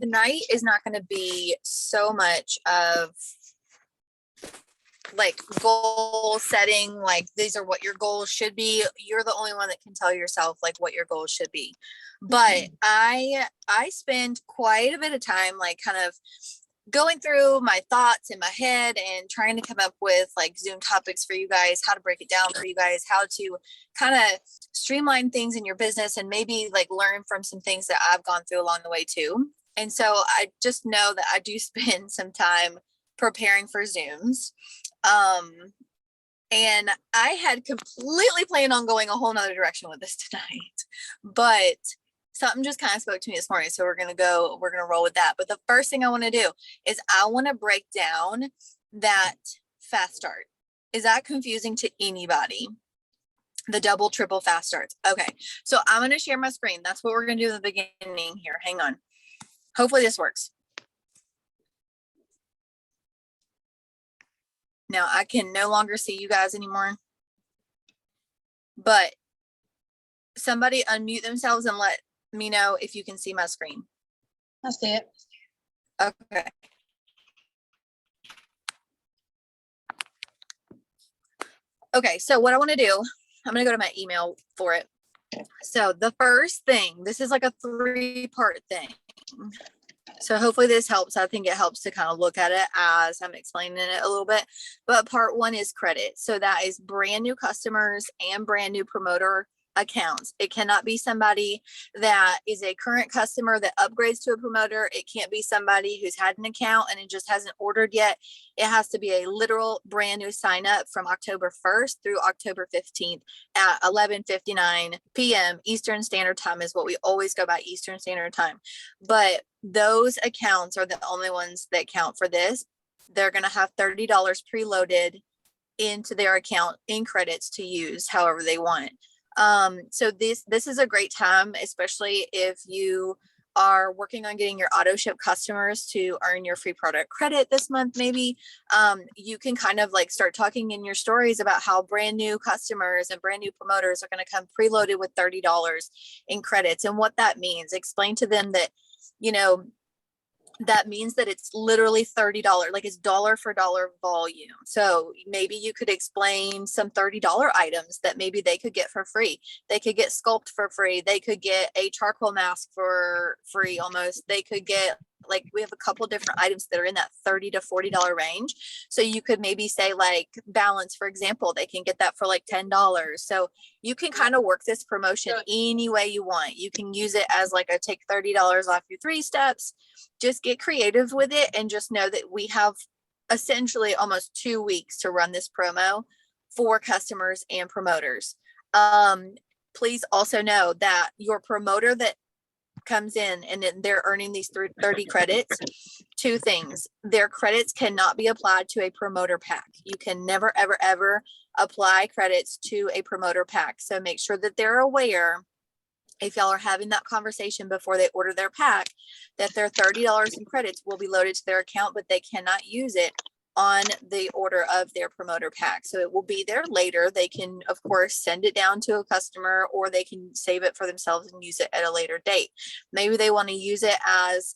tonight is not going to be so much of like goal setting, like these are what your goals should be. You're the only one that can tell yourself like what your goals should be. But I spend quite a bit of time like kind of going through my thoughts in my head and trying to come up with like Zoom topics for you guys, how to break it down for you guys, how to kind of streamline things in your business and maybe like learn from some things that I've gone through along the way too. And so I just know that I do spend some time preparing for Zooms. And I had completely planned on going a whole nother direction with this tonight, but something just kind of spoke to me this morning. So we're going to roll with that. But the first thing I want to do is I want to break down that fast start. Is that confusing to anybody? The double, triple fast starts. Okay. So I'm going to share my screen. That's what we're going to do in the beginning here. Hang on. Hopefully this works. Now I can no longer see you guys anymore, but somebody unmute themselves and let me know if you can see my screen. I see it. Okay. Okay, so what I want to do, I'm going to go to my email for it. So the first thing, this is like a 3-part thing. So hopefully this helps. I think it helps to kind of look at it as I'm explaining it a little bit. But part 1 is credit. So that is brand new customers and brand new promoter accounts. It cannot be somebody that is a current customer that upgrades to a promoter. It can't be somebody who's had an account and it just hasn't ordered yet. It has to be a literal brand new sign up from October 1st through October 15th at 11:59 p.m. Eastern Standard Time is what we always go by, Eastern Standard Time. But those accounts are the only ones that count for this. They're going to have $30 preloaded into their account in credits to use however they want. So this is a great time, especially if you are working on getting your auto ship customers to earn your free product credit this month. Maybe you can kind of like start talking in your stories about how brand new customers and brand new promoters are going to come preloaded with $30 in credits and what that means. Explain to them that, you know, that means that it's literally $30, like it's dollar for dollar volume. So maybe you could explain some $30 items that maybe they could get for free. They could get Sculpt for free. They could get a charcoal mask for free almost. They could get, like, we have a couple different items that are in that $30 to $40 range. So you could maybe say like Balance, for example, they can get that for like $10. So you can kind of work this promotion any way you want. You can use it as like a take $30 off your 3 steps. Just get creative with it and just know that we have essentially almost 2 weeks to run this promo for customers and promoters. Please also know that your promoter that comes in and then they're earning these 30 credits, 2 things. Their credits cannot be applied to a promoter pack. You can never, ever, ever apply credits to a promoter pack. So make sure that they're aware, if y'all are having that conversation before they order their pack, that their $30 in credits will be loaded to their account, but they cannot use it on the order of their promoter pack. So it will be there later. They can, of course, send it down to a customer or they can save it for themselves and use it at a later date. Maybe they want to use it as,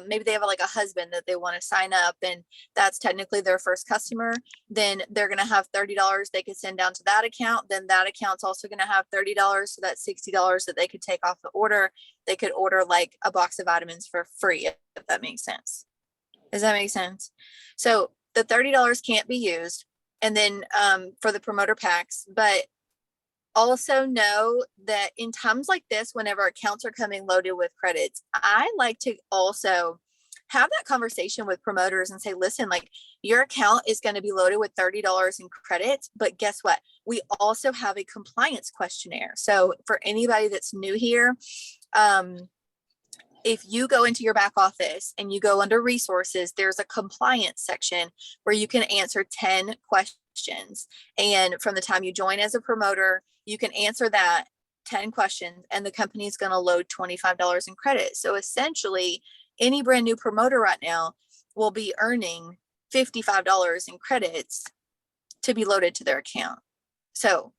maybe they have like a husband that they want to sign up and that's technically their first customer. Then they're going to have $30 they could send down to that account. Then that account's also going to have $30. So that's $60 that they could take off the order. They could order like a box of vitamins for free, if that makes sense. Does that make sense? So the $30 can't be used. And then for the promoter packs, but also know that in times like this, whenever accounts are coming loaded with credits, I like to also have that conversation with promoters and say, listen, like your account is going to be loaded with $30 in credits, but guess what? We also have a compliance questionnaire. So for anybody that's new here, if you go into your back office and you go under resources, there's a compliance section where you can answer 10 questions. And from the time you join as a promoter, you can answer that 10 questions and the company is going to load $25 in credit. So essentially, any brand new promoter right now will be earning $55 in credits to be loaded to their account. So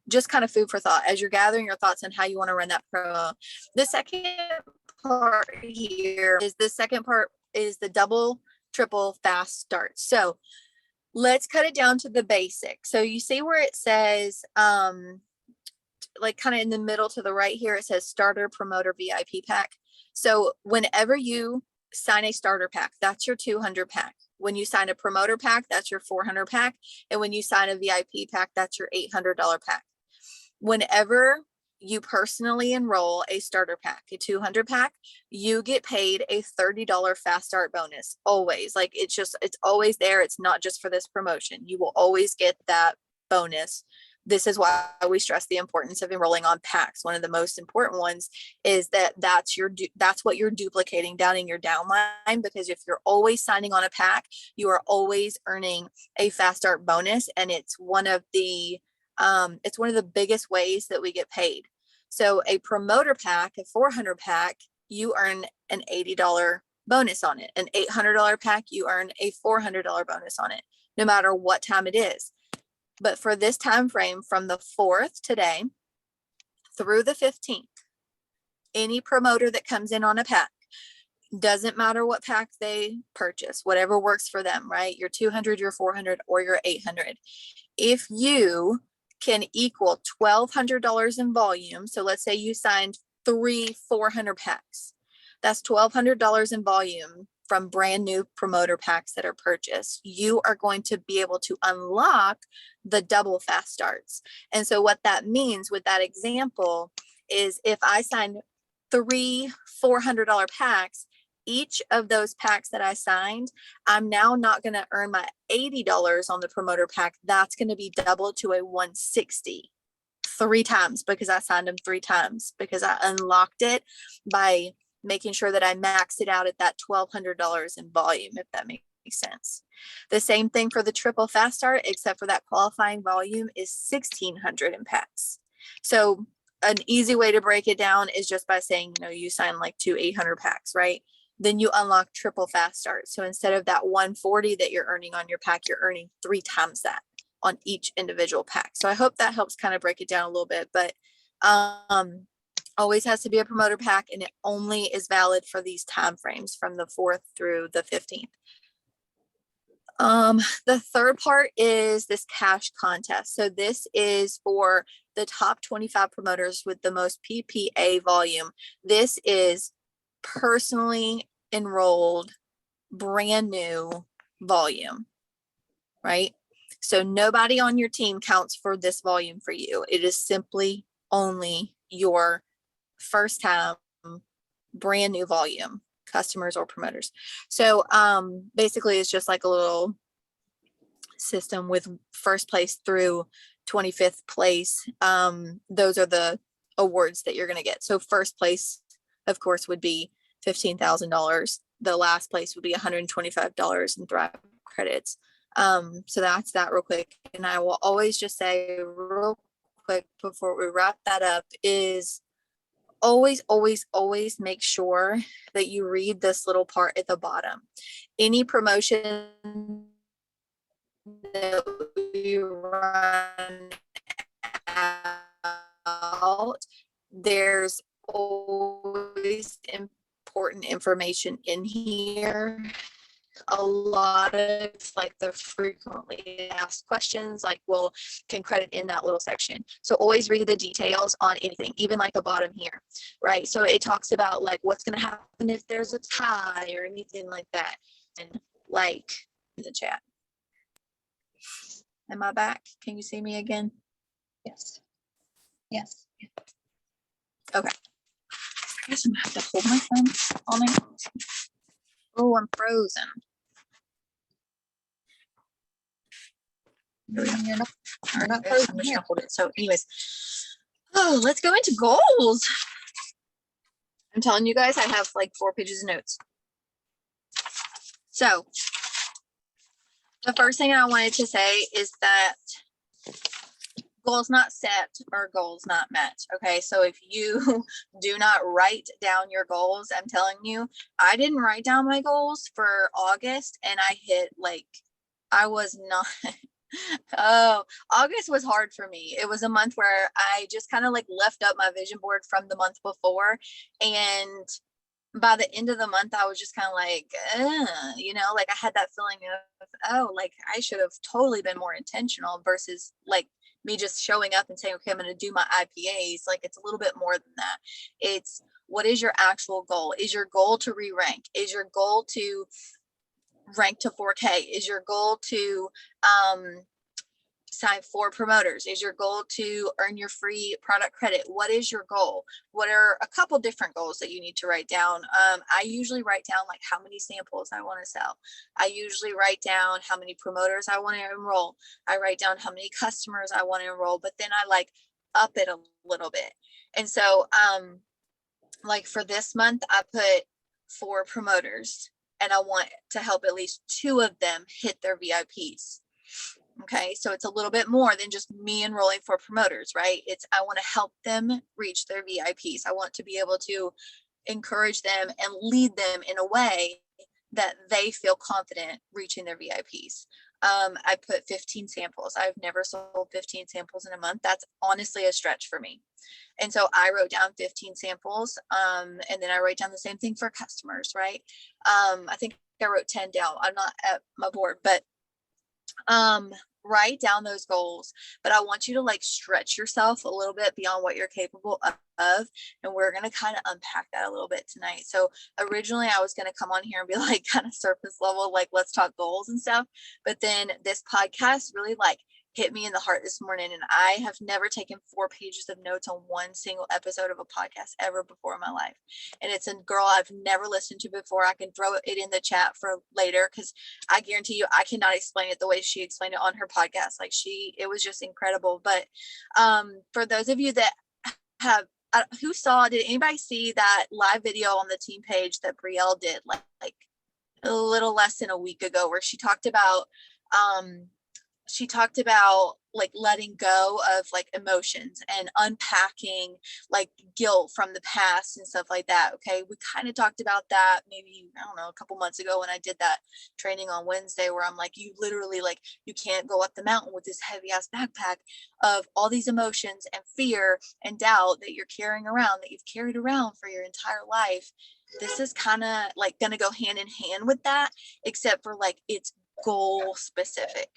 just kind of food for thought as you're gathering your thoughts on how you want to run that promo. The second part here is the second part is the double, triple fast start. So let's cut it down to the basics. So you see where it says, like kind of in the middle to the right here, it says starter promoter VIP pack. So whenever you sign a starter pack, that's your 200 pack. When you sign a promoter pack, that's your 400 pack. And when you sign a VIP pack, that's your $800 pack. Whenever you personally enroll a starter pack, a 200 pack, you get paid a $30 fast start bonus. Always. Like it's always there. It's not just for this promotion. You will always get that bonus. This is why we stress the importance of enrolling on packs. One of the most important ones is that's what you're duplicating down in your downline, because if you're always signing on a pack, you are always earning a fast start bonus. And it's one of the biggest ways that we get paid. So a promoter pack, a 400 pack, you earn an $80 bonus on it. An $800 pack, you earn a $400 bonus on it, no matter what time it is. But for this time frame, from the 4th today through the 15th, any promoter that comes in on a pack, doesn't matter what pack they purchase, whatever works for them, right? Your 200, your 400, or your 800. If you can equal $1,200 in volume, so let's say you signed 3 400 packs, that's $1,200 in volume from brand new promoter packs that are purchased. You are going to be able to unlock the double fast starts. And so what that means with that example is if I sign 3 $400 packs, each of those packs that I signed, I'm now not going to earn my $80 on the promoter pack. That's going to be doubled to a $160 3 times, because I signed them 3 times, because I unlocked it by making sure that I maxed it out at that $1,200 in volume, if that makes sense. The same thing for the triple fast start, except for that qualifying volume is 1,600 in packs. So an easy way to break it down is just by saying, you sign like 2 800 packs, right? Then you unlock triple fast start. So instead of that 140 that you're earning on your pack, you're earning 3 times that on each individual pack. So I hope that helps kind of break it down a little bit, but always has to be a promoter pack, and it only is valid for these time frames from the 4th through the 15th. The third part is this cash contest. So this is for the top 25 promoters with the most PPA volume. This is personally enrolled, brand new volume, right? So nobody on your team counts for this volume for you. It is simply only your first time brand new volume customers or promoters. So basically it's just like a little system with first place through 25th place. Those are the awards that you're going to get. So first place, of course, would be $15,000. The last place would be $125 in Thrive credits. So that's that real quick. And I will always just say real quick before we wrap that up is always, always, always make sure that you read this little part at the bottom. Any promotion that we run out, there's always important information in here. A lot of like the frequently asked questions, like, well, can credit in that little section. So always read the details on anything, even like the bottom here, right? So it talks about like what's going to happen if there's a tie or anything like that. And like in the chat. Am I back? Can you see me again? Yes. Yes. Okay. I guess I'm gonna have to hold my phone on me. Oh, I'm frozen. You're not I'm frozen just here. gonna hold it. So anyways, let's go into goals. I'm telling you guys, I have like 4 pages of notes. So the first thing I wanted to say is that goals not set or goals not met. Okay. So if you do not write down your goals, I'm telling you, I didn't write down my goals for August and I hit like, I was not, oh, August was hard for me. It was a month where I just kind of like left up my vision board from the month before. And by the end of the month, I was just kind of like, like I had that feeling of, oh, like I should have totally been more intentional versus like me just showing up and saying, okay, I'm going to do my IPAs. Like it's a little bit more than that. It's what is your actual goal? Is your goal to re-rank? Is your goal to rank to 4K? Is your goal to sign 4 promoters? Is your goal to earn your free product credit? What is your goal? What are a couple different goals that you need to write down? I usually write down like how many samples I want to sell. I usually write down how many promoters I want to enroll. I write down how many customers I want to enroll, but then I like up it a little bit. And so like for this month, I put 4 promoters and I want to help at least 2 of them hit their VIPs. Okay, so it's a little bit more than just me enrolling for promoters, right? It's I want to help them reach their VIPs. I want to be able to encourage them and lead them in a way that they feel confident reaching their VIPs. I put 15 samples. I've never sold 15 samples in a month. That's honestly a stretch for me. And so I wrote down 15 samples. And then I write down the same thing for customers, right? I think I wrote 10 down. I'm not at my board, but write down those goals, but I want you to like stretch yourself a little bit beyond what you're capable of. And we're going to kind of unpack that a little bit tonight. So originally I was going to come on here and be like kind of surface level, like let's talk goals and stuff. But then this podcast really like hit me in the heart this morning. And I have never taken 4 pages of notes on one single episode of a podcast ever before in my life. And it's a girl I've never listened to before. I can throw it in the chat for later because I guarantee you I cannot explain it the way she explained it on her podcast. Like it was just incredible. But for those of you that have, did anybody see that live video on the team page that Brielle did like a little less than a week ago where she talked about like letting go of like emotions and unpacking like guilt from the past and stuff like that. Okay. We kind of talked about that maybe, I don't know, a couple months ago when I did that training on Wednesday where I'm like, you literally like, you can't go up the mountain with this heavy ass backpack of all these emotions and fear and doubt that you're carrying around, that you've carried around for your entire life. This is kind of like going to go hand in hand with that, except for like it's goal specific.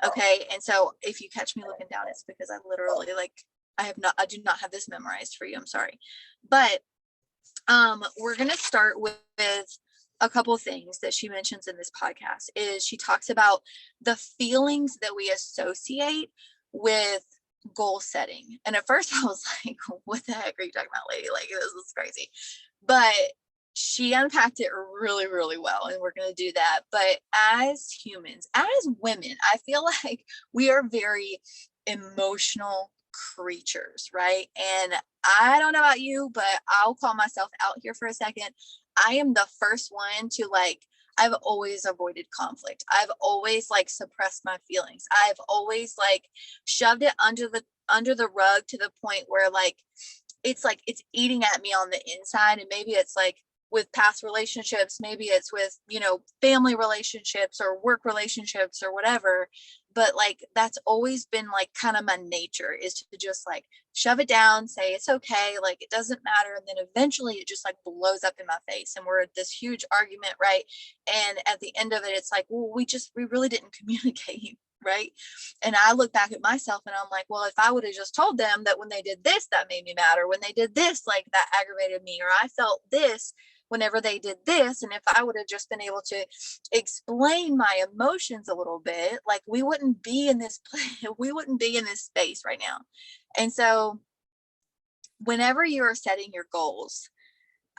Okay. And so if you catch me looking down, it's because I literally like I do not have this memorized for you. I'm sorry. But we're gonna start with a couple of things that she mentions in this podcast. Is she talks about the feelings that we associate with goal setting. And at first I was like, what the heck are you talking about, lady? Like this is crazy. But she unpacked it really, really well, and we're going to do that. But as humans, as women, I feel like we are very emotional creatures, right? And I don't know about you, but I'll call myself out here for a second. I am the first one to like, I've always avoided conflict. I've always like suppressed my feelings. I've always like shoved it under the rug to the point where like it's eating at me on the inside. And maybe it's like with past relationships, maybe it's with, family relationships or work relationships or whatever. But like, that's always been like kind of my nature, is to just like shove it down, say it's okay, like it doesn't matter. And then eventually it just like blows up in my face and we're at this huge argument, right? And at the end of it, it's like, well, we really didn't communicate. Right. And I look back at myself and I'm like, well, if I would have just told them that when they did this, that made me mad, or when they did this, like that aggravated me, or I felt this whenever they did this. And if I would have just been able to explain my emotions a little bit, like we wouldn't be in this place, we wouldn't be in this space right now. And so whenever you are setting your goals,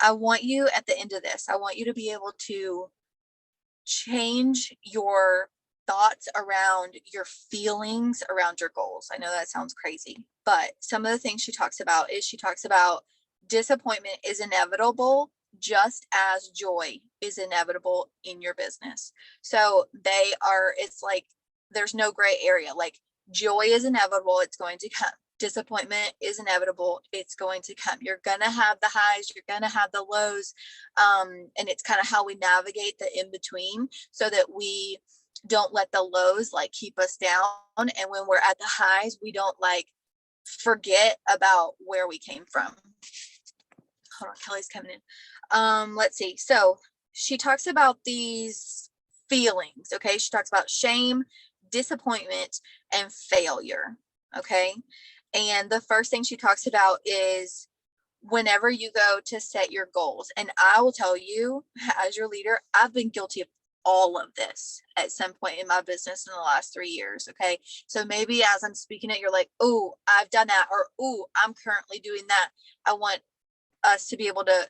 I want you at the end of this, I want you to be able to change your thoughts around your feelings around your goals. I know that sounds crazy, but some of the things she talks about disappointment is inevitable, just as joy is inevitable in your business. So it's like there's no gray area. Like joy is inevitable, it's going to come. Disappointment is inevitable, it's going to come. You're gonna have the highs, you're gonna have the lows, and it's kind of how we navigate the in between so that we don't let the lows like keep us down, and when we're at the highs we don't like forget about where we came from. hold on, Kelly's coming in. Let's see. So she talks about these feelings. Okay. She talks about shame, disappointment, and failure. Okay. And the first thing she talks about is whenever you go to set your goals. And I will tell you, as your leader, I've been guilty of all of this at some point in my business in the last 3 years. Okay. So maybe as I'm speaking it, you're like, oh, I've done that, or oh, I'm currently doing that. I want us to be able to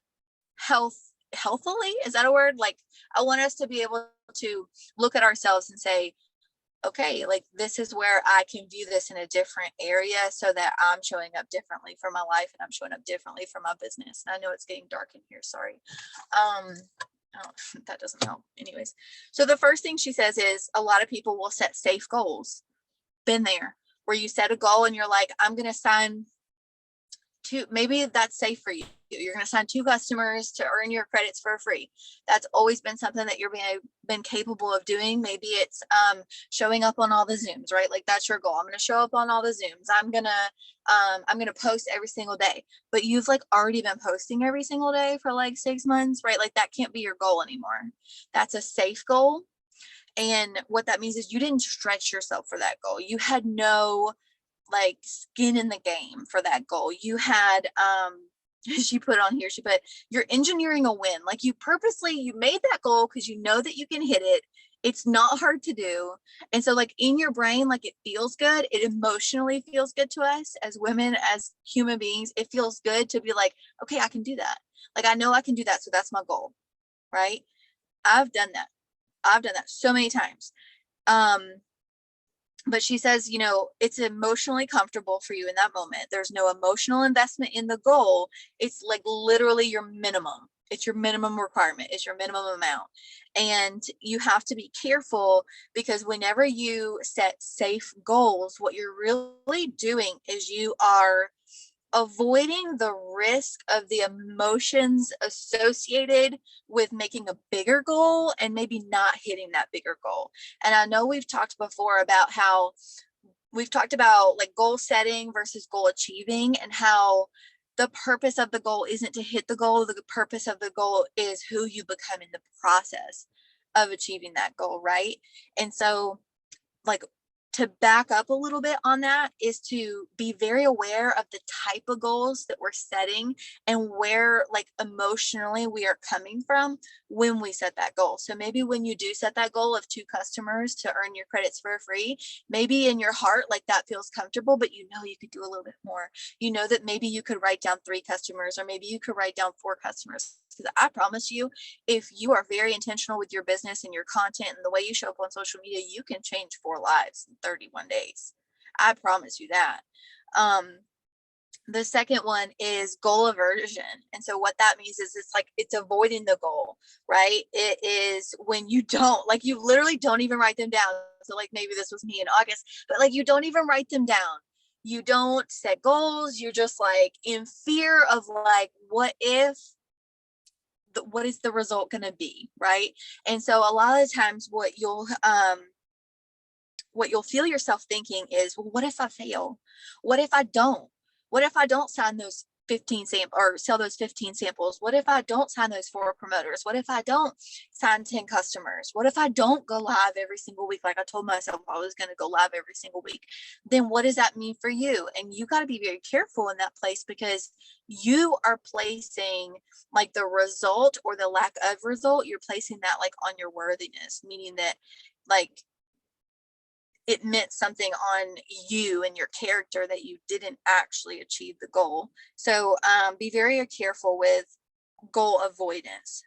healthily, is that a word? Like, I want us to be able to look at ourselves and say, okay, like this is where I can view this in a different area so that I'm showing up differently for my life and I'm showing up differently for my business. And I know it's getting dark in here. Sorry. Oh, that doesn't help. Anyways, so the first thing she says is a lot of people will set safe goals. Been there, where you set a goal and you're like, I'm going to sign two, maybe that's safe for you. You're going to sign 2 customers to earn your credits for free. That's always been something that you're been capable of doing. Maybe it's showing up on all the Zooms, right? Like that's your goal. I'm going to show up on all the Zooms. I'm going to post every single day. But you've like already been posting every single day for like 6 months, right? Like that can't be your goal anymore. That's a safe goal. And what that means is you didn't stretch yourself for that goal. You had no like skin in the game for that goal. You had she put on here, she put, you're engineering a win. Like you made that goal because you know that you can hit it. It's not hard to do. And so like in your brain, like it feels good. It emotionally feels good to us as women, as human beings. It feels good to be like, okay, I can do that. Like I know I can do that. So that's my goal. Right. I've done that so many times. But she says, you know, it's emotionally comfortable for you in that moment. There's no emotional investment in the goal. It's like literally your minimum. It's your minimum requirement. It's your minimum amount. And you have to be careful because whenever you set safe goals, what you're really doing is you are avoiding the risk of the emotions associated with making a bigger goal and maybe not hitting that bigger goal. And I know we've talked before about how we've talked about like goal setting versus goal achieving and how the purpose of the goal isn't to hit the goal. The purpose of the goal is who you become in the process of achieving that goal, right? And so like to back up a little bit on that is to be very aware of the type of goals that we're setting and where like emotionally we are coming from when we set that goal. So maybe when you do set that goal of 2 customers to earn your credits for free, maybe in your heart like that feels comfortable, but you know you could do a little bit more. You know that maybe you could write down 3 customers or maybe you could write down 4 customers. Because I promise you, if you are very intentional with your business and your content and the way you show up on social media, you can change 4 lives in 31 days. I promise you that. The second one is goal aversion. And so what that means is it's avoiding the goal, right? It is when you don't, like you literally don't even write them down. So like maybe this was me in August, but like you don't even write them down. You don't set goals. You're just like in fear of like, what is the result going to be, right? And so a lot of the times what you'll feel yourself thinking is, well, what if I fail? What if I don't sign those 15 or sell those 15 samples? What if I don't sign those 4 promoters? What if I don't sign 10 customers? What if I don't go live every single week? Like I told myself I was going to go live every single week. Then what does that mean for you? And you got to be very careful in that place because you are placing like the result or the lack of result, you're placing that like on your worthiness, meaning that like it meant something on you and your character that you didn't actually achieve the goal. So be very careful with goal avoidance.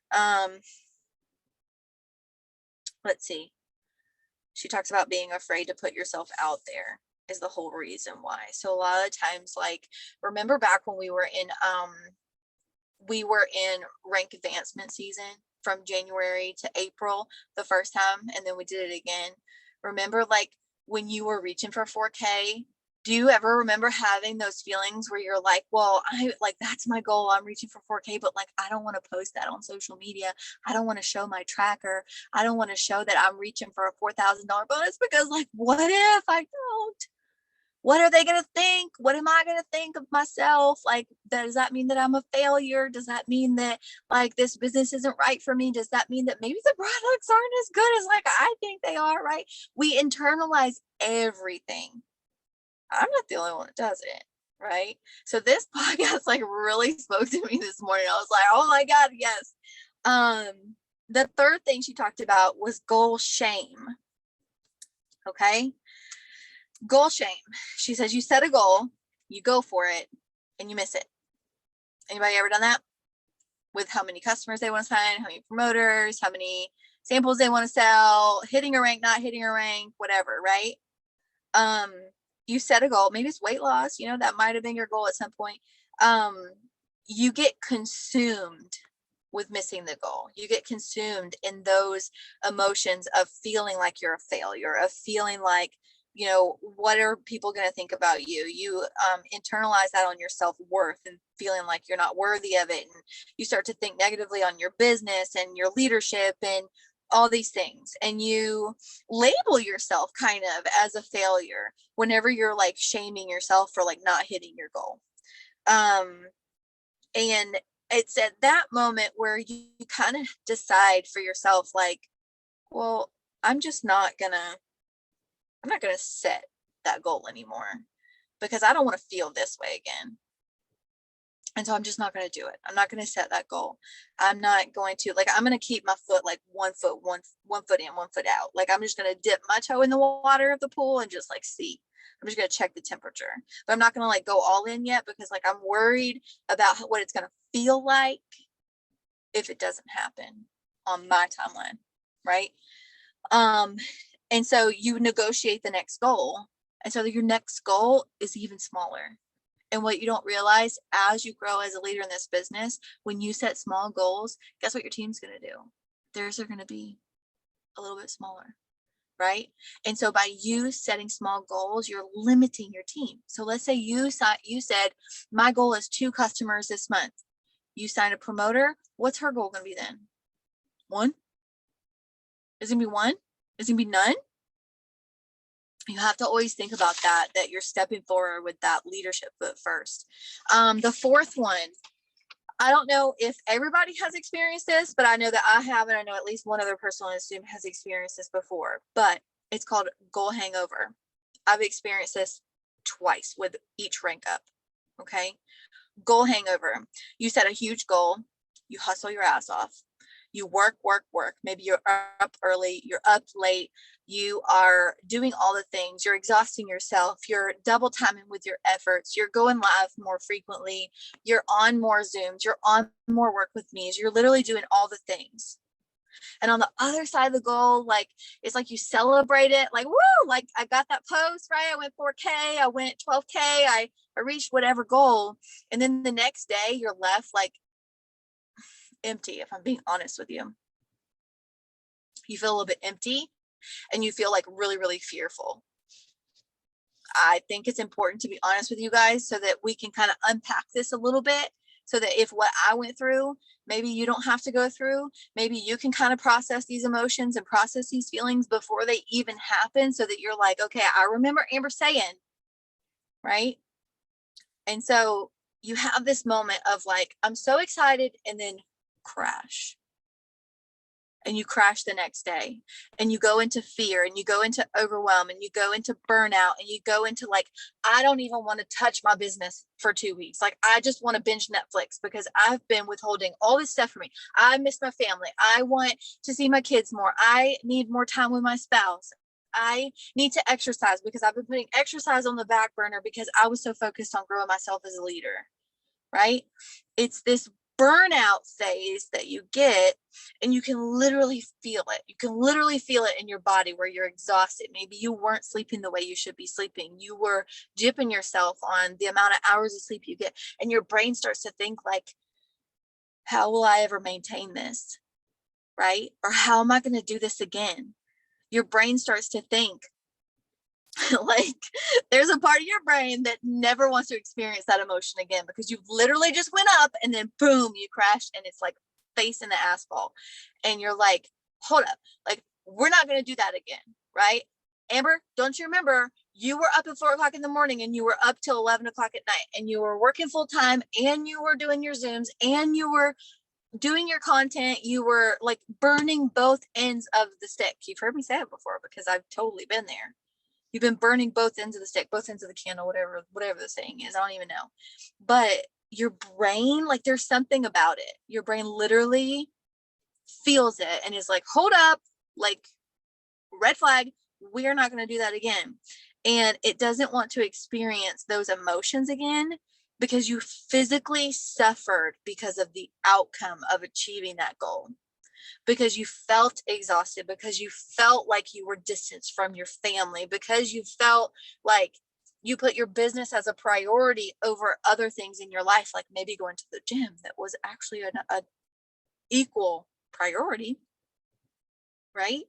Let's see. She talks about being afraid to put yourself out there is the whole reason why. So a lot of times, like, remember back when we were in rank advancement season from January to April the first time, and then we did it again. Remember, like, when you were reaching for 4K, do you ever remember having those feelings where you're like, well, that's my goal. I'm reaching for 4K, but like, I don't want to post that on social media. I don't want to show my tracker. I don't want to show that I'm reaching for a $4,000 bonus because like, what if I don't? what are they going to think? What am I going to think of myself? Like, does that mean that I'm a failure? Does that mean that like this business isn't right for me? Does that mean that maybe the products aren't as good as like I think they are, right? We internalize everything. I'm not the only one that does it, right? So this podcast like really spoke to me this morning. I was like, oh my God, yes. The third thing she talked about was goal shame. Okay. Goal shame. She says you set a goal, you go for it, and you miss it. Anybody ever done that? With how many customers they want to sign, how many promoters, how many samples they want to sell, hitting a rank, not hitting a rank, whatever, right? You set a goal, maybe it's weight loss, that might have been your goal at some point. You get consumed with missing the goal. You get consumed in those emotions of feeling like you're a failure, of feeling like, what are people going to think about you? You internalize that on your self-worth and feeling like you're not worthy of it. And you start to think negatively on your business and your leadership and all these things. And you label yourself kind of as a failure whenever you're like shaming yourself for like not hitting your goal. And it's at that moment where you kind of decide for yourself, like, well, I'm not gonna set that goal anymore because I don't want to feel this way again. And so I'm just not going to do it. I'm not going to set that goal. I'm not going to I'm going to keep my foot like one foot in, 1 foot out. Like I'm just going to dip my toe in the water of the pool and just like see. I'm just going to check the temperature, but I'm not going to like go all in yet because like I'm worried about what it's going to feel like if it doesn't happen on my timeline. Right. And so you negotiate the next goal. And so your next goal is even smaller. And what you don't realize as you grow as a leader in this business, when you set small goals, guess what your team's going to do? Theirs are going to be a little bit smaller, right? And so by you setting small goals, you're limiting your team. So let's say you said, my goal is 2 customers this month. You sign a promoter. What's her goal going to be then? 1? Is it going to be 1? Is it going to be none? You have to always think about that you're stepping forward with that leadership foot first. The fourth one, I don't know if everybody has experienced this, but I know that I have, and I know at least one other person on the Zoom has experienced this before, but it's called goal hangover. I've experienced this twice with each rank up. Okay. Goal hangover. You set a huge goal. You hustle your ass off. You work. Maybe you're up early, you're up late, you are doing all the things, you're exhausting yourself, you're double timing with your efforts, you're going live more frequently, you're on more Zooms, you're on more work with me's, you're literally doing all the things. And on the other side of the goal, like it's like you celebrate it, like, woo, like I got that post, right? I went 4K, I went 12K, I reached whatever goal. And then the next day you're left like empty. If I'm being honest with you, you feel a little bit empty and you feel like really, really fearful. I think it's important to be honest with you guys so that we can kind of unpack this a little bit, so that if what I went through, maybe you don't have to go through, maybe you can kind of process these emotions and process these feelings before they even happen, so that you're like, okay, I remember Amber saying, right? And so you have this moment of like, I'm so excited, and then crash. And you crash the next day, and you go into fear, and you go into overwhelm, and you go into burnout, and you go into like, I don't even want to touch my business for 2 weeks. Like, I just want to binge Netflix because I've been withholding all this stuff from me. I miss my family. I want to see my kids more. I need more time with my spouse. I need to exercise because I've been putting exercise on the back burner because I was so focused on growing myself as a leader, right? It's this burnout phase that you get, and you can literally feel it. You can literally feel it in your body where you're exhausted. Maybe you weren't sleeping the way you should be sleeping. You were gypping yourself on the amount of hours of sleep you get, and your brain starts to think like, how will I ever maintain this? Right? Or how am I going to do this again? Your brain starts to think, like there's a part of your brain that never wants to experience that emotion again, because you've literally just went up and then boom, you crashed, and it's like face in the asphalt, and you're like, hold up, like we're not going to do that again, right? Amber, don't you remember you were up at 4 o'clock in the morning and you were up till 11 o'clock at night and you were working full time and you were doing your Zooms and you were doing your content, you were like burning both ends of the stick. You've heard me say it before because I've totally been there. You've been burning both ends of the stick, both ends of the candle, whatever the saying is. I don't even know. But your brain, like there's something about it. Your brain literally feels it and is like, hold up, like red flag. We're not going to do that again. And it doesn't want to experience those emotions again because you physically suffered because of the outcome of achieving that goal, because you felt exhausted, because you felt like you were distanced from your family, because you felt like you put your business as a priority over other things in your life, like maybe going to the gym that was actually an equal priority, right?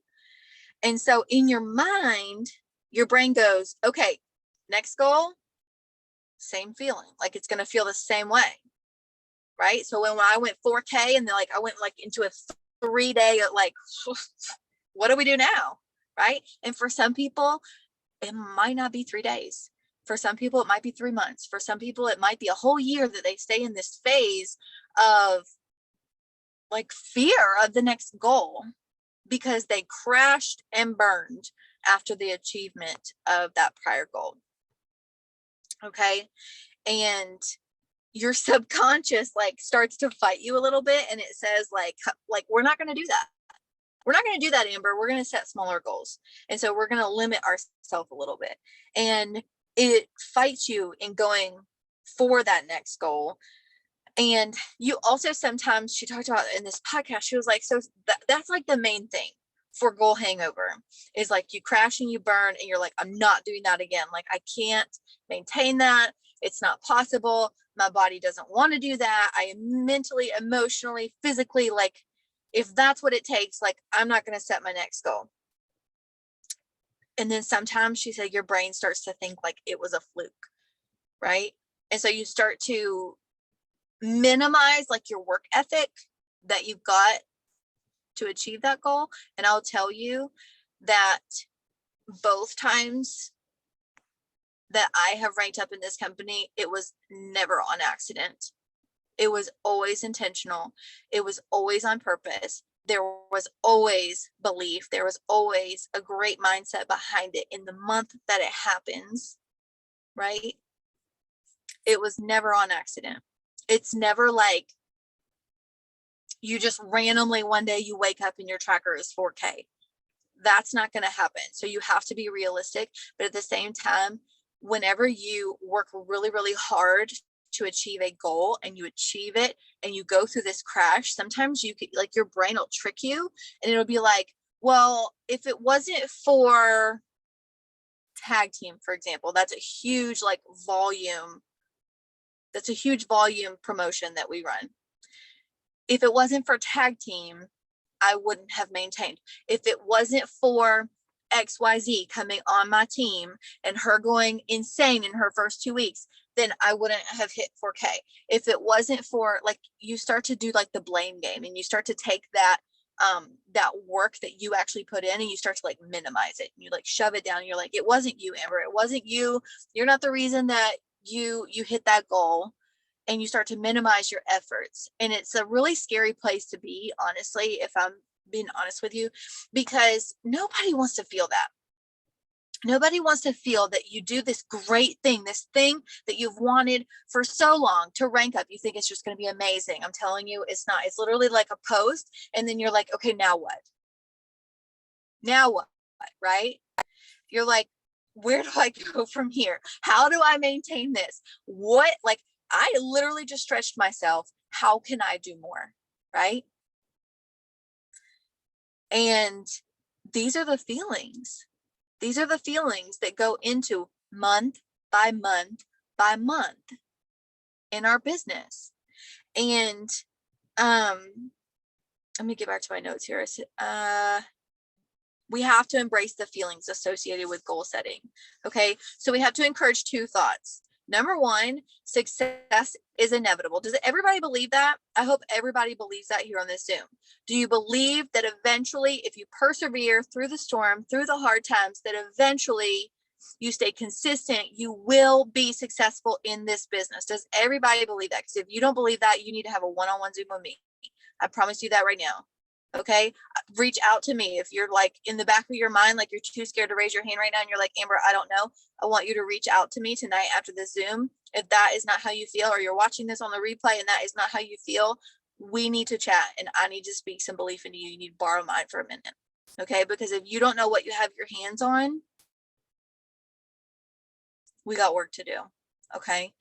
And so in your mind, your brain goes, okay, next goal, same feeling, like it's going to feel the same way, right? So when I went 4K and then like I went like into a 3-day, like, what do we do now, right? And for some people, it might not be 3 days. For some people, it might be 3 months. For some people, it might be a whole year that they stay in this phase of like fear of the next goal because they crashed and burned after the achievement of that prior goal. Okay. And your subconscious like starts to fight you a little bit. And it says like, we're not going to do that. We're not going to do that, Amber. We're going to set smaller goals. And so we're going to limit ourselves a little bit. And it fights you in going for that next goal. And you also sometimes, she talked about in this podcast, she was like, so that's like the main thing for goal hangover is like you crash and you burn and you're like, I'm not doing that again. Like I can't maintain that. It's not possible. My body doesn't want to do that. I am mentally, emotionally, physically, like if that's what it takes, like I'm not going to set my next goal. And then sometimes she said your brain starts to think like it was a fluke, right? And so you start to minimize like your work ethic that you got to achieve that goal. And I'll tell you that both times that I have ranked up in this company, it was never on accident. It was always intentional. It was always on purpose. There was always belief. There was always a great mindset behind it in the month that it happens, right? It was never on accident. It's never like you just randomly one day you wake up and your tracker is 4K. That's not going to happen. So you have to be realistic. But at the same time, whenever you work really, really hard to achieve a goal and you achieve it and you go through this crash, sometimes you could like your brain will trick you and it'll be like, well, if it wasn't for tag team, for example, that's a huge like volume. That's a huge volume promotion that we run. If it wasn't for tag team, I wouldn't have maintained. If it wasn't for XYZ coming on my team and her going insane in her first 2 weeks, then I wouldn't have hit 4K. If it wasn't for like, you start to do like the blame game and you start to take that work that you actually put in and you start to like minimize it and you like shove it down. And you're like, it wasn't you, Amber. It wasn't you. You're not the reason that you hit that goal. And you start to minimize your efforts. And it's a really scary place to be, honestly, if I'm being honest with you, because nobody wants to feel that. Nobody wants to feel that you do this great thing, this thing that you've wanted for so long to rank up. You think it's just going to be amazing. I'm telling you, it's not. It's literally like a post. And then you're like, okay, now what? Now what? Right? You're like, where do I go from here? How do I maintain this? What, like, I literally just stretched myself. How can I do more? Right? And these are the feelings. These are the feelings that go into month by month by month in our business. And let me get back to my notes here. We have to embrace the feelings associated with goal setting. Okay. So we have to encourage 2 thoughts. Number 1, success is inevitable. Does everybody believe that? I hope everybody believes that here on this Zoom. Do you believe that eventually, if you persevere through the storm, through the hard times, that eventually you stay consistent, you will be successful in this business. Does everybody believe that? Because if you don't believe that, you need to have a one-on-one Zoom with me. I promise you that right now. Okay. Reach out to me. If you're like in the back of your mind, like you're too scared to raise your hand right now and you're like, Amber, I don't know. I want you to reach out to me tonight after the Zoom. If that is not how you feel, or you're watching this on the replay and that is not how you feel, we need to chat and I need to speak some belief into you. You need to borrow mine for a minute. Okay. Because if you don't know what you have your hands on, we got work to do. Okay.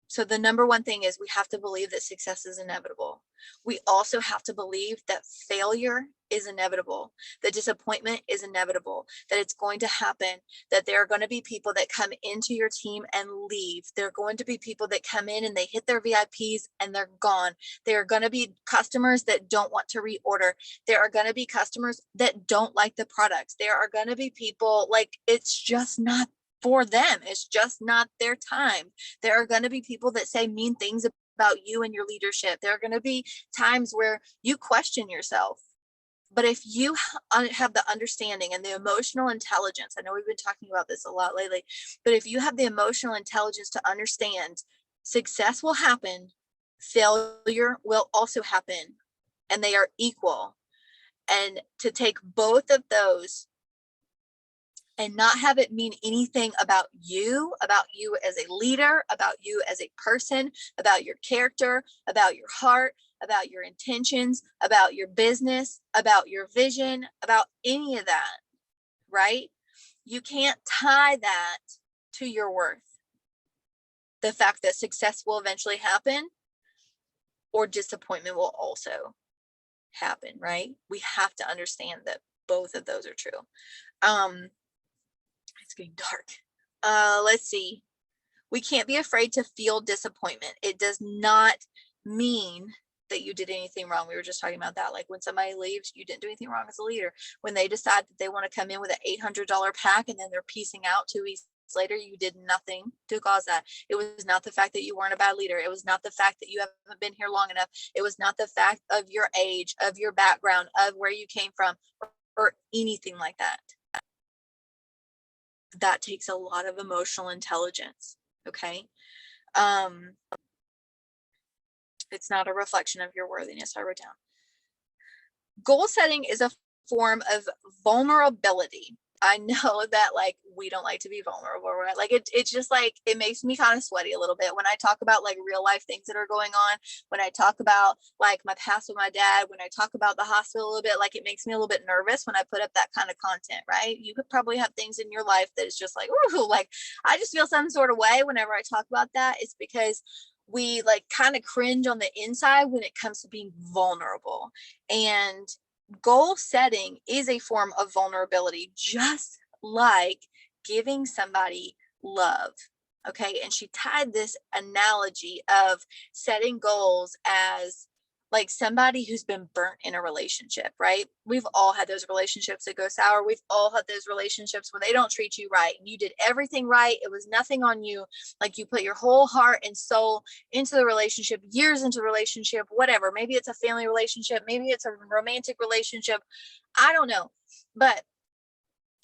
So the number one thing is we have to believe that success is inevitable. We also have to believe that failure is inevitable, that disappointment is inevitable, that it's going to happen, that there are going to be people that come into your team and leave. There are going to be people that come in and they hit their VIPs and they're gone. There are going to be customers that don't want to reorder. There are going to be customers that don't like the products. There are going to be people like it's just not for them. It's just not their time. There are going to be people that say mean things about you and your leadership. There are going to be times where you question yourself. But if you have the understanding and the emotional intelligence, I know we've been talking about this a lot lately, but if you have the emotional intelligence to understand success will happen, failure will also happen, and they are equal. And to take both of those and not have it mean anything about you as a leader, about you as a person, about your character, about your heart, about your intentions, about your business, about your vision, about any of that, right? You can't tie that to your worth. The fact that success will eventually happen or disappointment will also happen, right? We have to understand that both of those are true. It's getting dark. Let's see. We can't be afraid to feel disappointment. It does not mean that you did anything wrong. We were just talking about that. Like when somebody leaves, you didn't do anything wrong as a leader. When they decide that they want to come in with an $800 pack and then they're piecing out 2 weeks later, you did nothing to cause that. It was not the fact that you weren't a bad leader. It was not the fact that you haven't been here long enough. It was not the fact of your age, of your background, of where you came from, or anything like that. That takes a lot of emotional intelligence. Okay. It's not a reflection of your worthiness. I wrote down. Goal setting is a form of vulnerability. I know that like we don't like to be vulnerable, right? Like it's just like it makes me kind of sweaty a little bit when I talk about like real life things that are going on. When I talk about like my past with my dad, when I talk about the hospital a little bit, like it makes me a little bit nervous when I put up that kind of content, right? You could probably have things in your life that is just like, ooh, like I just feel some sort of way whenever I talk about that. It's because we like kind of cringe on the inside when it comes to being vulnerable. And goal setting is a form of vulnerability, just like giving somebody love. Okay. And she tied this analogy of setting goals as like somebody who's been burnt in a relationship, right? We've all had those relationships that go sour. We've all had those relationships where they don't treat you right. You did everything right. It was nothing on you. Like you put your whole heart and soul into the relationship, years into the relationship, whatever. Maybe it's a family relationship. Maybe it's a romantic relationship. I don't know. But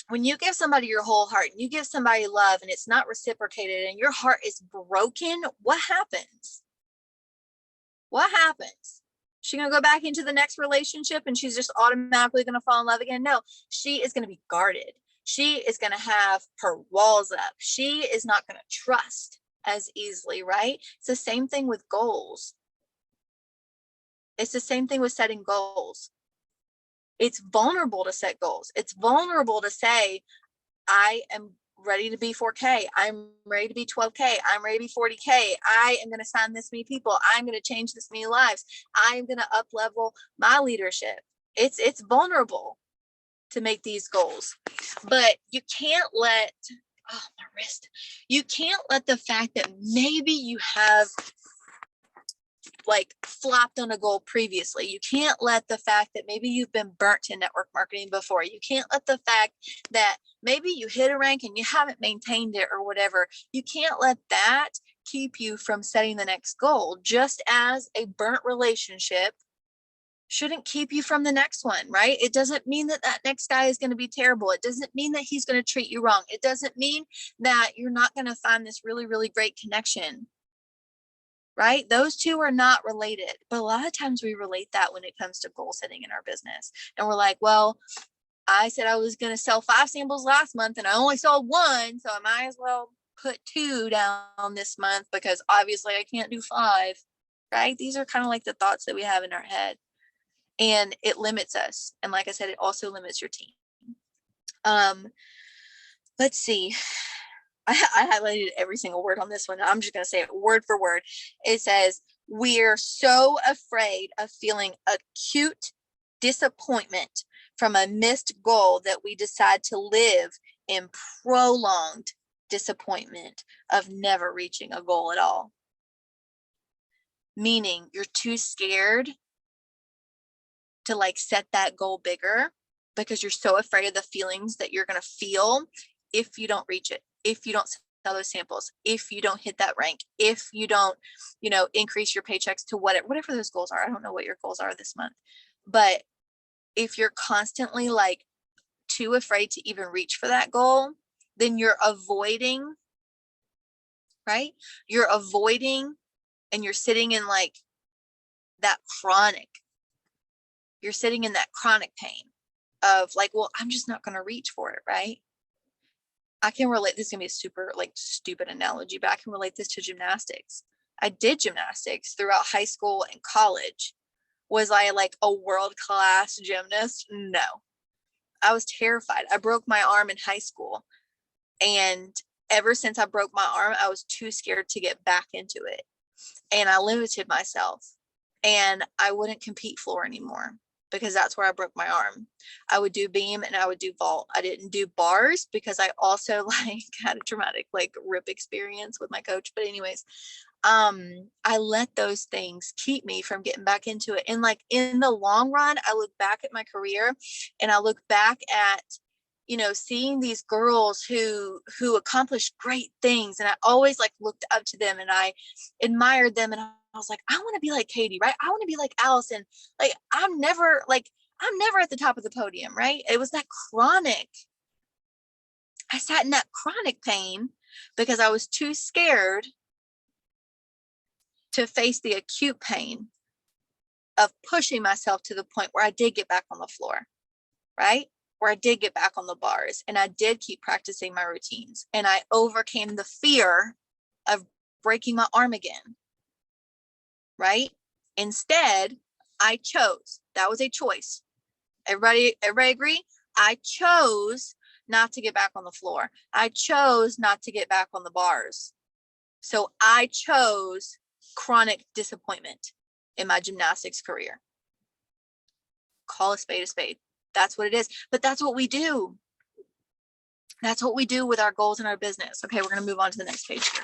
when you give somebody your whole heart and you give somebody love and it's not reciprocated and your heart is broken, what happens? What happens? She gonna go back into the next relationship and she's just automatically gonna fall in love again? No, she is gonna be guarded. She is gonna have her walls up. She is not gonna trust as easily, right? It's the same thing with goals. It's the same thing with setting goals. It's vulnerable to set goals. It's vulnerable to say, I am ready to be 4K. I'm ready to be 12K. I'm ready to be 40K. I am going to sign this many people. I'm going to change this many lives. I am going to up level my leadership. It's vulnerable to make these goals, but you can't let, oh, my wrist. You can't let the fact that maybe you have like flopped on a goal previously. You can't let the fact that maybe you've been burnt in network marketing before. You can't let the fact that maybe you hit a rank and you haven't maintained it or whatever. You can't let that keep you from setting the next goal. Just as a burnt relationship shouldn't keep you from the next one, right? It doesn't mean that that next guy is going to be terrible. It doesn't mean that he's going to treat you wrong. It doesn't mean that you're not going to find this really, really great connection, right? Those two are not related. But a lot of times we relate that when it comes to goal setting in our business. And we're like, well, I said I was going to sell 5 samples last month and I only sold 1. So I might as well put 2 down this month because obviously I can't do 5, right? These are kind of like the thoughts that we have in our head. And it limits us. And like I said, it also limits your team. Let's see. I highlighted every single word on this one. I'm just going to say it word for word. It says, we're so afraid of feeling acute disappointment from a missed goal that we decide to live in prolonged disappointment of never reaching a goal at all. Meaning you're too scared to like set that goal bigger because you're so afraid of the feelings that you're going to feel if you don't reach it, if you don't sell those samples, if you don't hit that rank, if you don't, increase your paychecks to whatever those goals are. I don't know what your goals are this month, but if you're constantly like too afraid to even reach for that goal, then you're avoiding, right? You're avoiding and you're sitting in like that you're sitting in that chronic pain of like, well, I'm just not going to reach for it, right? I can relate. This is going to be a super like stupid analogy, but I can relate this to gymnastics. I did gymnastics throughout high school and college. Was I like a world-class gymnast? No. I was terrified. I broke my arm in high school. And ever since I broke my arm, I was too scared to get back into it. And I limited myself. And I wouldn't compete floor anymore because that's where I broke my arm. I would do beam and I would do vault. I didn't do bars because I also like had a traumatic like rip experience with my coach. But anyways, I let those things keep me from getting back into it. And like in the long run, I look back at my career and I look back at, seeing these girls who accomplished great things. And I always like looked up to them and I admired them. And I was like, I want to be like Katie, right? I want to be like Allison. Like, I'm never at the top of the podium, right? It was that chronic. I sat in that chronic pain because I was too scared to face the acute pain of pushing myself to the point where I did get back on the floor, right? Where I did get back on the bars and I did keep practicing my routines and I overcame the fear of breaking my arm again, right? Instead, I chose, that was a choice. Everybody agree? I chose not to get back on the floor. I chose not to get back on the bars. So I chose chronic disappointment in my gymnastics career. Call a spade a spade. That's what it is. But that's what we do. That's what we do with our goals in our business. Okay, we're going to move on to the next page here.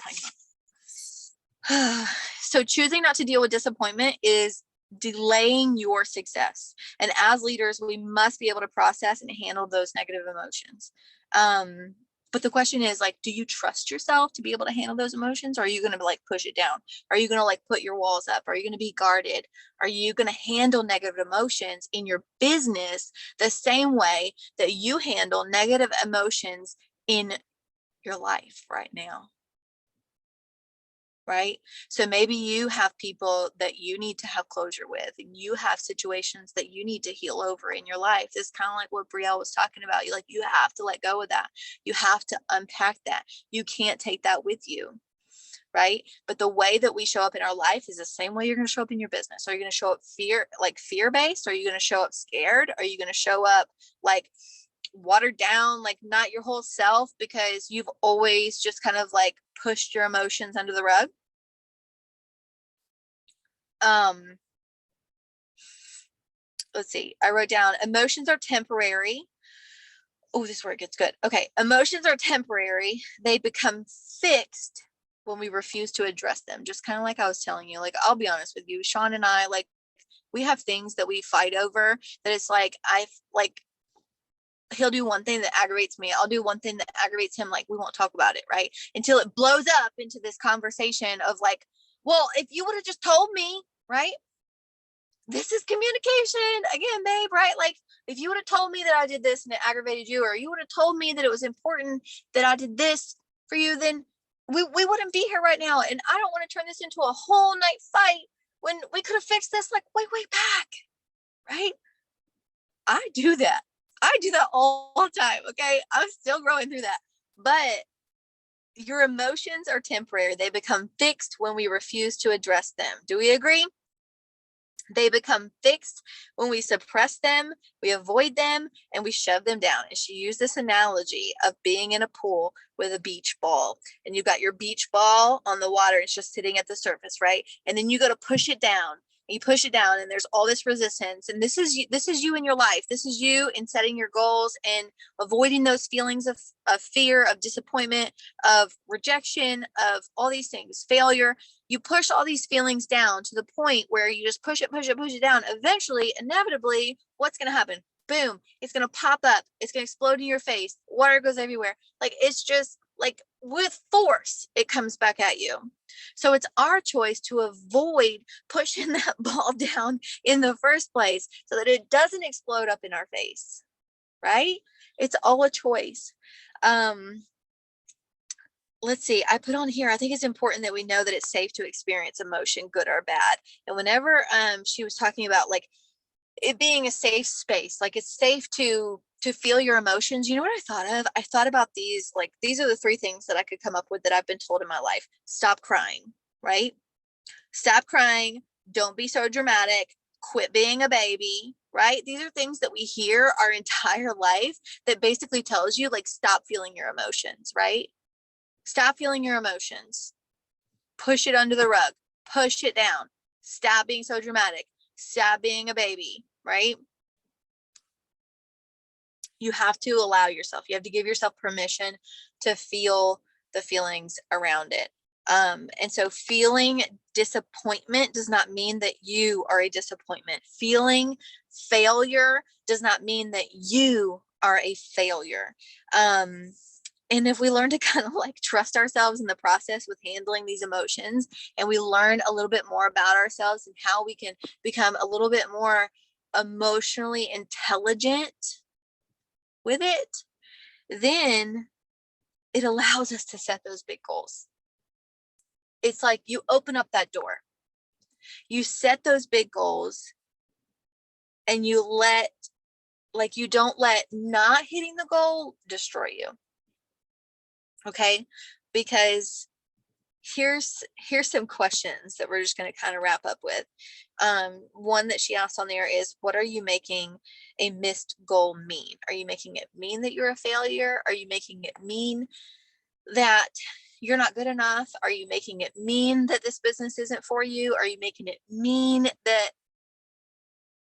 So choosing not to deal with disappointment is delaying your success. And as leaders, we must be able to process and handle those negative emotions. But the question is like, do you trust yourself to be able to handle those emotions? Or are you going to like push it down? Are you going to like put your walls up? Are you going to be guarded? Are you going to handle negative emotions in your business the same way that you handle negative emotions in your life right now? Right? So maybe you have people that you need to have closure with, and you have situations that you need to heal over in your life. It's kind of like what Brielle was talking about. You have to let go of that. You have to unpack that. You can't take that with you. Right? But the way that we show up in our life is the same way you're going to show up in your business. Are you going to show up fear-based? Are you going to show up scared? Are you going to show up like watered down, like not your whole self because you've always just kind of like pushed your emotions under the rug? Let's see. I wrote down emotions are temporary. Oh, this is where it gets good. Okay. Emotions are temporary. They become fixed when we refuse to address them. Just kind of like I was telling you, like, I'll be honest with you, Sean and I, like, we have things that we fight over that it's like, he'll do one thing that aggravates me. I'll do one thing that aggravates him. Like, we won't talk about it, right? Until it blows up into this conversation of like, well, if you would have just told me, right? this is communication again, babe, right? Like if you would have told me that I did this and it aggravated you, or you would have told me that it was important that I did this for you, then we wouldn't be here right now. And I don't want to turn this into a whole night fight when we could have fixed this like way back, right? I do that. I do that all the time. Okay. I'm still growing through that. But your emotions are temporary. They become fixed when we refuse to address them. Do we agree? They become fixed when we suppress them, we avoid them, and we shove them down. And she used this analogy of being in a pool with a beach ball. And you've got your beach ball on the water, it's just sitting at the surface, right? And then you go to push it down. And you push it down, and there's all this resistance. And this is you in your life. This is you in setting your goals and avoiding those feelings of fear, of disappointment, of rejection, of all these things, failure. You push all these feelings down to the point where you just push it down. Eventually, inevitably, what's going to happen? Boom, it's going to pop up. It's going to explode in your face. Water goes everywhere. Like it's just like with force, it comes back at you. So it's our choice to avoid pushing that ball down in the first place so that it doesn't explode up in our face, right? It's all a choice. Let's see, I put on here, I think it's important that we know that it's safe to experience emotion, good or bad. And whenever she was talking about like it being a safe space, like it's safe to feel your emotions, you know what I thought of? I thought about these, like these are the three things that I could come up with that I've been told in my life. Stop crying, right? Stop crying, don't be so dramatic, quit being a baby, right? These are things that we hear our entire life that basically tells you like stop feeling your emotions, right? Stop feeling your emotions. Push it under the rug. Push it down. Stop being so dramatic. Stop being a baby, right? You have to allow yourself, you have to give yourself permission to feel the feelings around it. And so feeling disappointment does not mean that you are a disappointment. Feeling failure does not mean that you are a failure. And if we learn to kind of like trust ourselves in the process with handling these emotions, and we learn a little bit more about ourselves and how we can become a little bit more emotionally intelligent with it, then it allows us to set those big goals. It's like you open up that door, you set those big goals, and you don't let not hitting the goal destroy you. Okay, because here's some questions that we're just going to kind of wrap up with. One that she asked on there is, what are you making a missed goal mean? Are you making it mean that you're a failure? Are you making it mean that you're not good enough? Are you making it mean that this business isn't for you? Are you making it mean that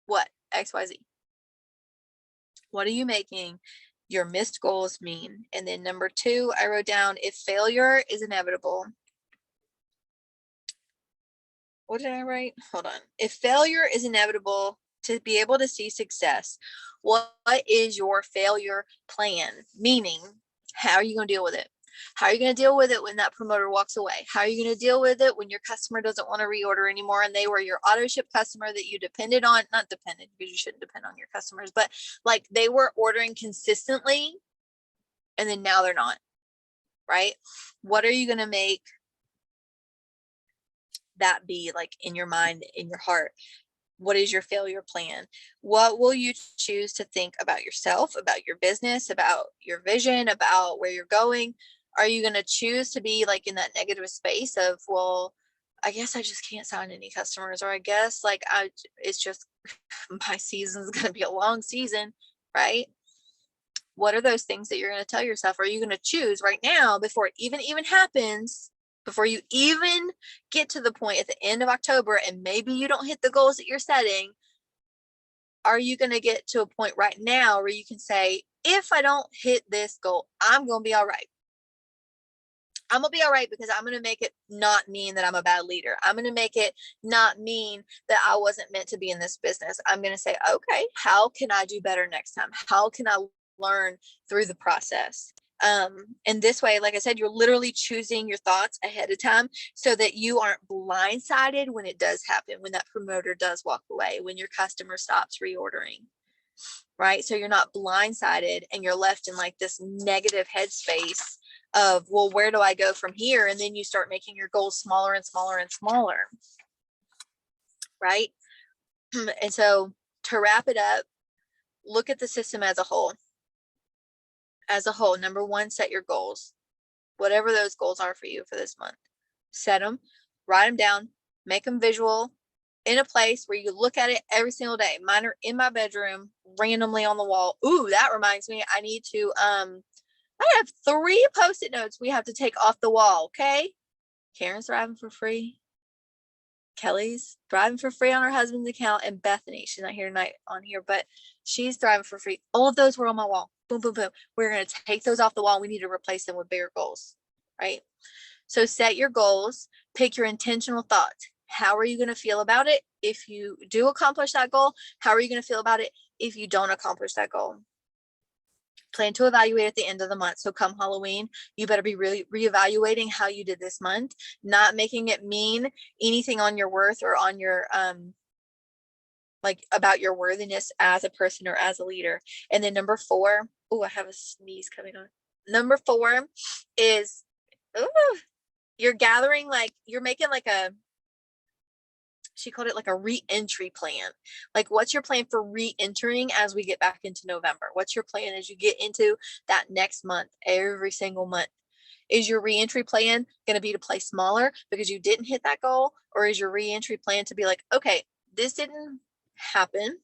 what? XYZ. What are you making your missed goals mean? And then number 2, I wrote down, if failure is inevitable. What did I write? Hold on. If failure is inevitable to be able to see success, what is your failure plan? Meaning, how are you going to deal with it? How are you going to deal with it when that promoter walks away? How are you going to deal with it when your customer doesn't want to reorder anymore and they were your auto ship customer that you depended on? Not dependent, because you shouldn't depend on your customers, but like they were ordering consistently and then now they're not, right? What are you going to make that be like in your mind, in your heart? What is your failure plan? What will you choose to think about yourself, about your business, about your vision, about where you're going? Are you going to choose to be like in that negative space of, well, I guess I just can't sign any customers, or I guess like it's just my season's going to be a long season, right? What are those things that you're going to tell yourself? Are you going to choose right now, before it even happens, before you even get to the point at the end of October and maybe you don't hit the goals that you're setting? Are you going to get to a point right now where you can say, if I don't hit this goal, I'm going to be all right. I'm going to be all right, because I'm going to make it not mean that I'm a bad leader. I'm going to make it not mean that I wasn't meant to be in this business. I'm going to say, okay, how can I do better next time? How can I learn through the process? And this way, like I said, you're literally choosing your thoughts ahead of time so that you aren't blindsided when it does happen, when that promoter does walk away, when your customer stops reordering, right? So you're not blindsided and you're left in like this negative headspace of, well, where do I go from here? And then you start making your goals smaller and smaller and smaller, right? And so to wrap it up, look at the system as a whole. As a whole, number one, set your goals. Whatever those goals are for you for this month. Set them, write them down, make them visual in a place where you look at it every single day. Mine are in my bedroom, randomly on the wall. Ooh, that reminds me, I need to, I have 3 Post-it notes we have to take off the wall, okay? Karen's thriving for free. Kelly's thriving for free on her husband's account, and Bethany, she's not here tonight on here, but she's thriving for free. All of those were on my wall. Boom, boom, boom. We're going to take those off the wall. We need to replace them with bigger goals, right? So set your goals, pick your intentional thoughts. How are you going to feel about it if you do accomplish that goal? How are you going to feel about it if you don't accomplish that goal? Plan to evaluate at the end of the month. So come Halloween, you better be really reevaluating how you did this month, not making it mean anything on your worth or on your like about your worthiness as a person or as a leader. And then number 4, oh, I have a sneeze coming on. Number 4 is you're gathering, like you're making like a, she called it like a re-entry plan. Like, what's your plan for re-entering as we get back into November? What's your plan as you get into that next month, every single month? Is your re-entry plan going to be to play smaller because you didn't hit that goal? Or is your re-entry plan to be like, okay, this didn't happen.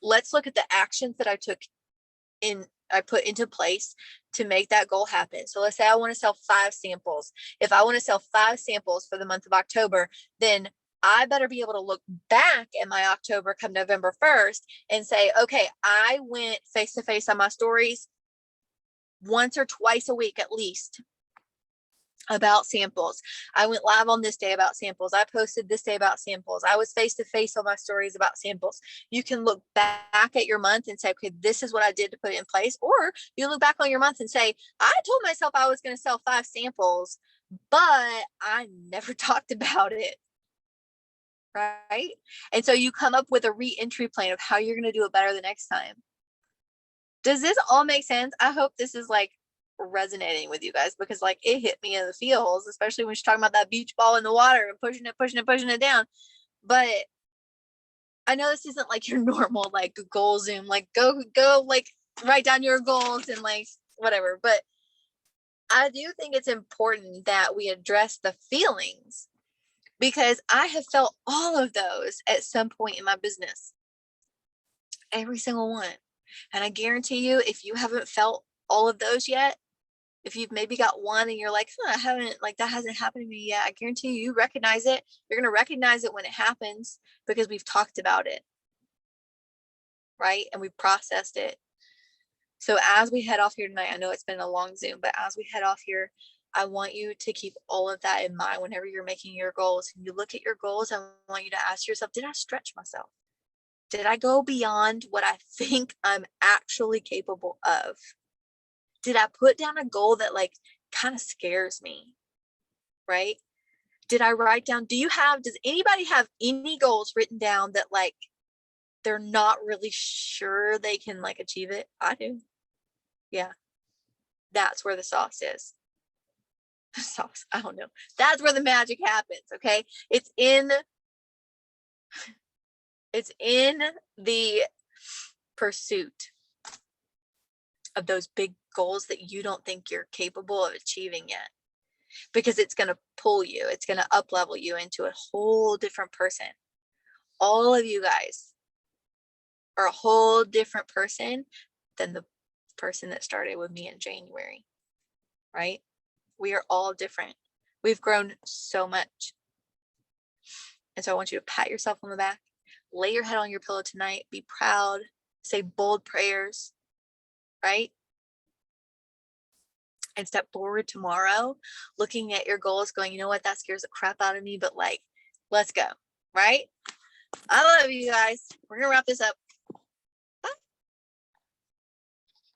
Let's look at the actions that I put into place to make that goal happen. So let's say I want to sell 5 samples. If I want to sell 5 samples for the month of October, then I better be able to look back at my October come November 1st and say, okay, I went face to face on my stories once or twice a week at least about samples. I went live on this day about samples. I posted this day about samples. I was face to face on my stories about samples. You can look back at your month and say, okay, this is what I did to put it in place. Or you look back on your month and say, I told myself I was going to sell 5 samples, but I never talked about it. Right? And so you come up with a re-entry plan of how you're going to do it better the next time. Does this all make sense? I hope this is like resonating with you guys, because like it hit me in the feels, especially when she's talking about that beach ball in the water and pushing it down. But I know this isn't like your normal like goal Zoom, like go like write down your goals and like whatever. But I do think it's important that we address the feelings, because I have felt all of those at some point in my business. Every single one. And I guarantee you, if you haven't felt all of those yet, if you've maybe got one and you're like, I haven't, like that hasn't happened to me yet, I guarantee you recognize it. You're going to recognize it when it happens, because we've talked about it. Right? And we've processed it. So as we head off here tonight, I know it's been a long Zoom, but as we head off here, I want you to keep all of that in mind whenever you're making your goals. And you look at your goals, I want you to ask yourself, did I stretch myself? Did I go beyond what I think I'm actually capable of? Did I put down a goal that like kind of scares me? Right? Did I write down, does anybody have any goals written down that like they're not really sure they can like achieve it? I do. Yeah. That's where the sauce is. Sauce, I don't know. That's where the magic happens. Okay. It's in the pursuit of those big goals that you don't think you're capable of achieving yet, because it's going to pull you, it's going to up level you into a whole different person. All of you guys are a whole different person than the person that started with me in January, right? We are all different. We've grown so much. And so I want you to pat yourself on the back, lay your head on your pillow tonight, be proud, say bold prayers, right? And step forward tomorrow, looking at your goals, going, you know what, that scares the crap out of me, but like, let's go, right? I love you guys. We're going to wrap this up.